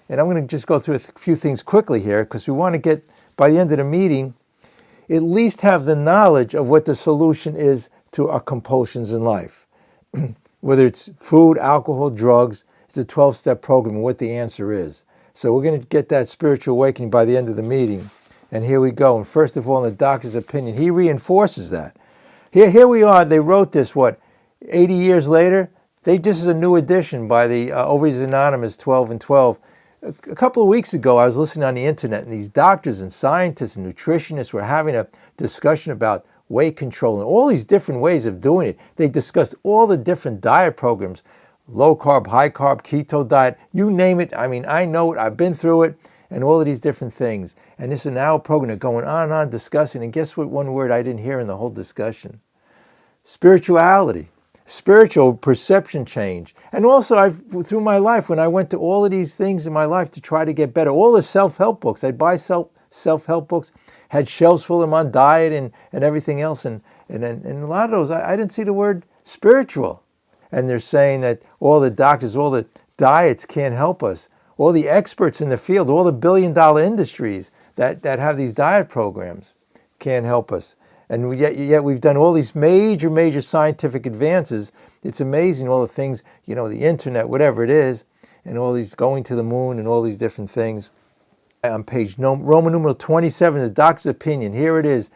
and I'm going to just go through a few things quickly here because we want to get, by the end of the meeting, at least have the knowledge of what the solution is to our compulsions in life. Whether it's food, alcohol, drugs, it's a 12-step program and what the answer is. So we're going to get that spiritual awakening by the end of the meeting. And here we go. And first of all, in the doctor's opinion, he reinforces that. Here we are. They wrote this, 80 years later? This is a new edition by the Overeaters Anonymous 12 and 12. A couple of weeks ago, I was listening on the internet, and these doctors and scientists and nutritionists were having a discussion about weight control and all these different ways of doing it. They discussed all the different diet programs, low carb, high carb, keto diet, you name it. I mean, I know it, I've been through it, and all of these different things. And this is an hour program they're going on and on discussing, and guess what one word I didn't hear in the whole discussion? Spirituality. Spiritual perception change. And also, through my life, when I went to all of these things in my life to try to get better, all the self-help books, I'd buy self-help books, had shelves full of them on diet and everything else. And a lot of those, I didn't see the word spiritual. And they're saying that all the doctors, all the diets can't help us. All the experts in the field, all the billion-dollar industries that have these diet programs can't help us. And yet we've done all these major scientific advances. It's amazing, all the things, the internet, whatever it is, and all these going to the moon and all these different things. On page Roman numeral 27, the doctor's opinion, here it is,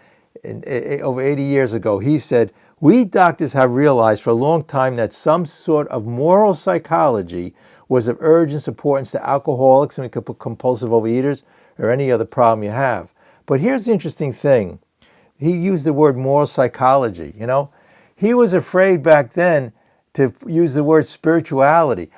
over 80 years ago, he said, "We doctors have realized for a long time that some sort of moral psychology was of urgent importance to alcoholics," and we could put compulsive overeaters, or any other problem you have. But here's the interesting thing. He used the word moral psychology, He was afraid back then to use the word spirituality.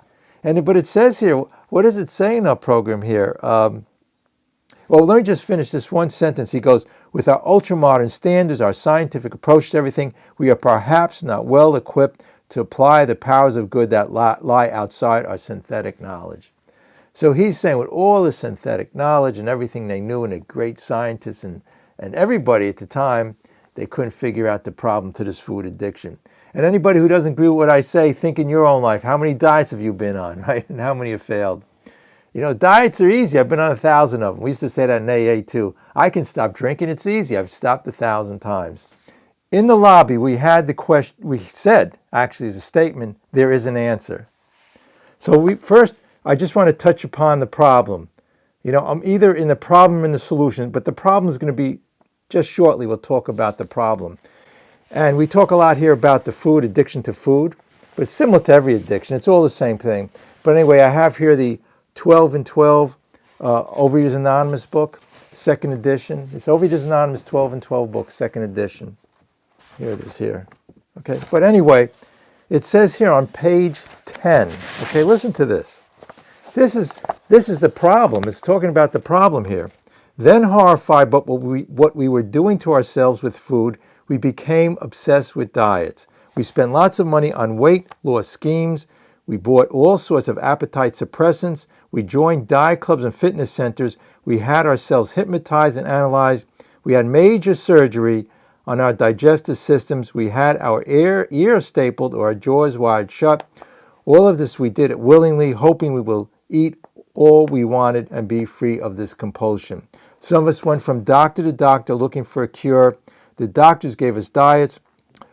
But it says here, what does it say in our program here? Well, let me just finish this one sentence. He goes, "With our ultra-modern standards, our scientific approach to everything, we are perhaps not well equipped to apply the powers of good that lie outside our synthetic knowledge." So he's saying with all the synthetic knowledge and everything they knew, and the great scientists and everybody at the time, they couldn't figure out the problem to this food addiction. And anybody who doesn't agree with what I say, think in your own life, how many diets have you been on, right? And how many have failed? Diets are easy. I've been on 1,000 of them. We used to say that in AA too. I can stop drinking. It's easy. I've stopped 1,000 times. In the lobby, we had the question, we said, actually as a statement, there is an answer. So first, I just want to touch upon the problem. I'm either in the problem or in the solution, but the problem is going to be, just shortly, we'll talk about the problem. And we talk a lot here about the food, addiction to food, but it's similar to every addiction. It's all the same thing. But anyway, I have here the 12 and 12 Overeaters Anonymous book, second edition. It's Overeaters Anonymous 12 and 12 book, second edition. Here it is here. Okay, but anyway, it says here on page 10. Okay, listen to this. This is the problem. It's talking about the problem here. "Then horrified by what we were doing to ourselves with food, we became obsessed with diets. We spent lots of money on weight loss schemes. We bought all sorts of appetite suppressants. We joined diet clubs and fitness centers. We had ourselves hypnotized and analyzed. We had major surgery on our digestive systems. We had our ears stapled or our jaws wide shut. All of this we did it willingly, hoping we will eat all we wanted and be free of this compulsion. Some of us went from doctor to doctor looking for a cure. The doctors gave us diets,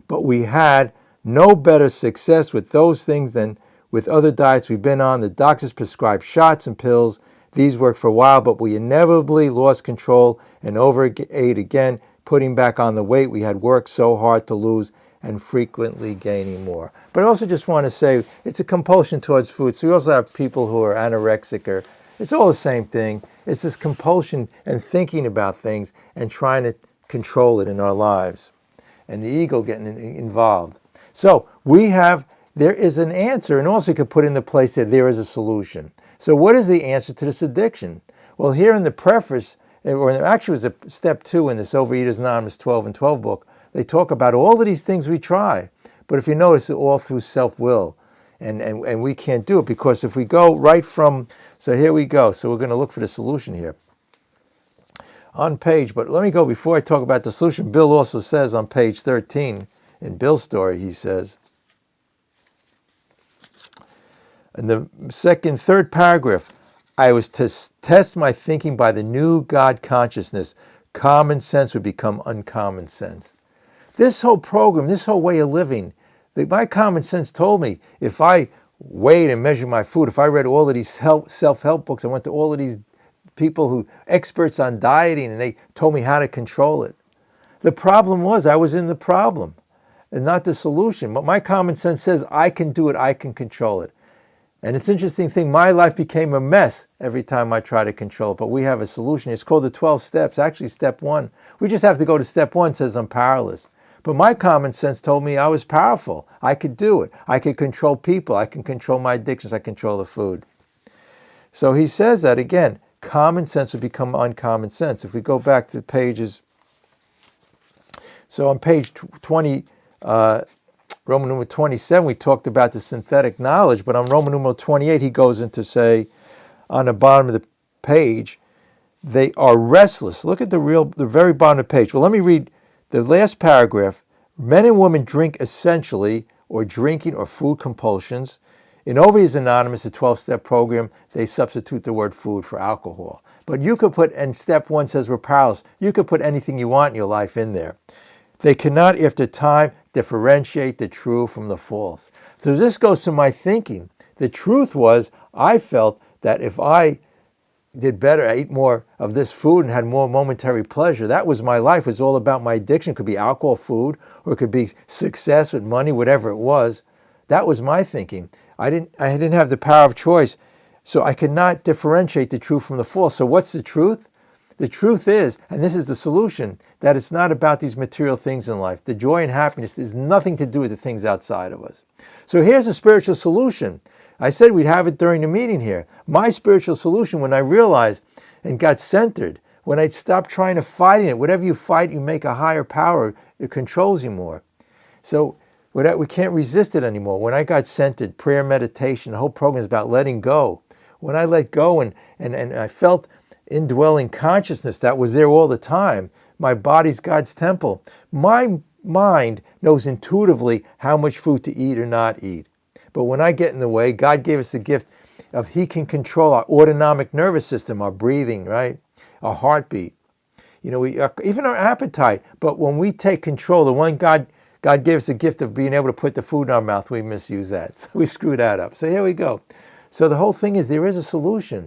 but we had no better success with those things than with other diets we've been on. The doctors prescribed shots and pills. These worked for a while, but we inevitably lost control and overate again, putting back on the weight we had worked so hard to lose and frequently gaining more." But I also just want to say it's a compulsion towards food. So we also have people who are anorexic, or it's all the same thing. It's this compulsion and thinking about things and trying to control it in our lives, and the ego getting involved. So there is an answer, and also you could put in the place that there is a solution. So what is the answer to this addiction? Well, here in the preface, or actually it was a step 2 in this Overeaters Anonymous 12 and 12 book, they talk about all of these things we try. But if you notice, it's all through self-will. And we can't do it, because if we go right from, so here we go. So we're going to look for the solution here on page, but let me go before I talk about the solution. Bill also says on page 13 in Bill's story, he says, in the third paragraph, I was to test my thinking by the new God consciousness, common sense would become uncommon sense. This whole program, this whole way of living, my common sense told me if I weighed and measured my food, if I read all of these self-help books, I went to all of these people experts on dieting, and they told me how to control it. The problem was I was in the problem and not the solution. But my common sense says I can do it, I can control it. And it's an interesting thing, my life became a mess every time I try to control it. But we have a solution. It's called the 12 steps. Actually, step 1. We just have to go to step 1, says I'm powerless. But my common sense told me I was powerful. I could do it. I could control people. I can control my addictions. I control the food. So he says that again, common sense would become uncommon sense. If we go back to the pages, so on page 20, Roman numeral 27, we talked about the synthetic knowledge, but on Roman numeral 28, he goes into say, on the bottom of the page, they are restless. Look at the very bottom of the page. Well, let me read the last paragraph. Men and women drink essentially, or drinking or food compulsions. In Overeaters Anonymous, the 12-step program, they substitute the word food for alcohol. But you could put, and step 1 says we're powerless, you could put anything you want in your life in there. They cannot, after time, differentiate the true from the false. So this goes to my thinking. The truth was, I felt that if I did better, I ate more of this food and had more momentary pleasure, that was my life. It was all about my addiction. It could be alcohol, food, or it could be success with money, whatever it was. That was my thinking. I didn't have the power of choice, so I could not differentiate the true from the false. So what's the truth? The truth is, and this is the solution, that it's not about these material things in life. The joy and happiness has nothing to do with the things outside of us. So here's a spiritual solution. I said we'd have it during the meeting here. My spiritual solution, when I realized and got centered, when I stopped trying to fight it, whatever you fight, you make a higher power. It controls you more. So we can't resist it anymore. When I got centered, prayer, meditation, the whole program is about letting go. When I let go and I felt indwelling consciousness that was there all the time, my body's God's temple. My mind knows intuitively how much food to eat or not eat. But when I get in the way, God gave us the gift of He can control our autonomic nervous system, our breathing, right? Our heartbeat. Even our appetite. But when we take control, the one God gave us the gift of being able to put the food in our mouth, we misuse that. So we screw that up. So here we go. So the whole thing is there is a solution.